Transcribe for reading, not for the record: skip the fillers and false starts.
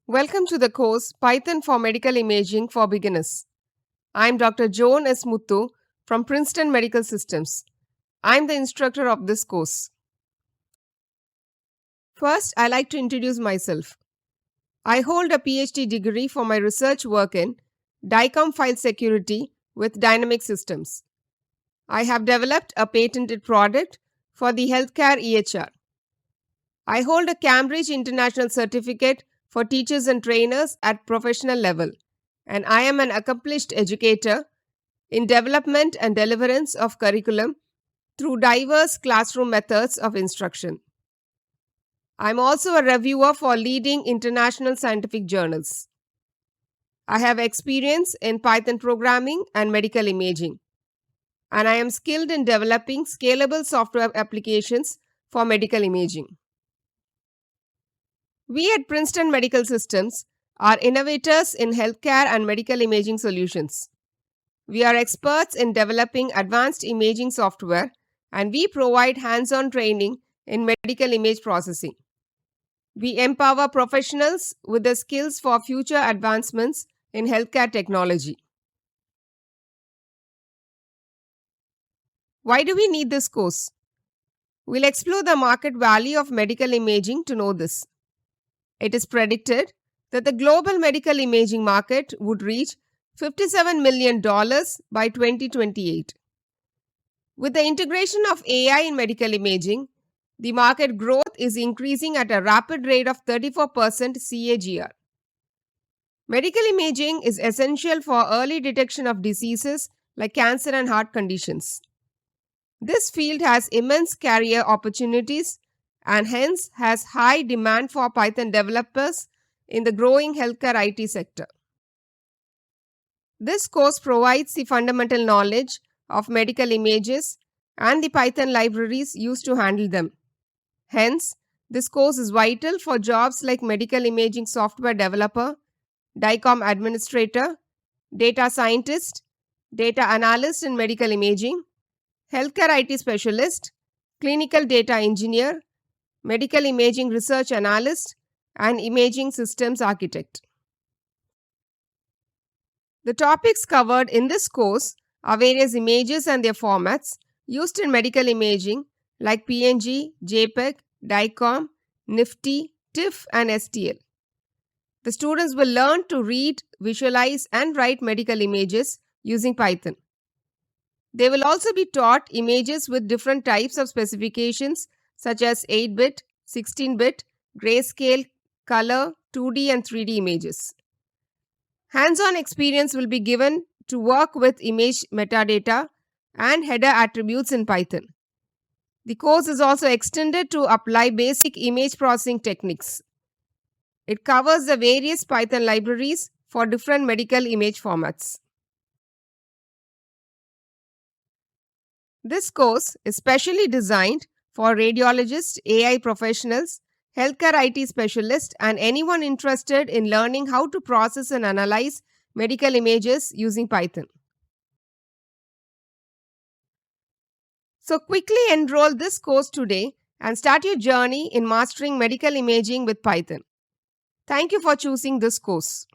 Welcome to the course Python for Medical Imaging for Beginners. I am Dr. Joan S. Muthu from Princeton Medical Systems. I am the instructor of this course. First, I like to introduce myself. I hold a PhD degree for my research work in DICOM file security with dynamic systems. I have developed a patented product for the healthcare EHR. I hold a Cambridge International Certificate for teachers and trainers at professional level, and I am an accomplished educator in development and deliverance of curriculum through diverse classroom methods of instruction. I am also a reviewer for leading international scientific journals. I have experience in Python programming and medical imaging, and I am skilled in developing scalable software applications for medical imaging. We at Princeton Medical Systems are innovators in healthcare and medical imaging solutions. We are experts in developing advanced imaging software, and we provide hands-on training in medical image processing. We empower professionals with the skills for future advancements in healthcare technology. Why do we need this course? We'll explore the market value of medical imaging to know this. It is predicted that the global medical imaging market would reach $57 million by 2028. With the integration of AI in medical imaging, the market growth is increasing at a rapid rate of 34% CAGR. Medical imaging is essential for early detection of diseases like cancer and heart conditions. This field has immense career opportunities and hence has high demand for Python developers in the growing healthcare IT sector. This course provides the fundamental knowledge of medical images and the Python libraries used to handle them. Hence, this course is vital for jobs like medical imaging software developer, DICOM administrator, data scientist, data analyst in medical imaging, healthcare IT specialist, clinical data engineer, medical imaging research analyst, and imaging systems architect. The topics covered in this course are various images and their formats used in medical imaging like PNG, JPEG, DICOM, NIfTY, TIFF, and STL. The students will learn to read, visualize, and write medical images using Python. They will also be taught images with different types of specifications such as 8-bit, 16-bit, grayscale, color, 2D and 3D images. Hands-on experience will be given to work with image metadata and header attributes in Python. The course is also extended to apply basic image processing techniques. It covers the various Python libraries for different medical image formats. This course is specially designed for radiologists, AI professionals, healthcare IT specialists, and anyone interested in learning how to process and analyze medical images using Python. So quickly enroll this course today and start your journey in mastering medical imaging with Python. Thank you for choosing this course.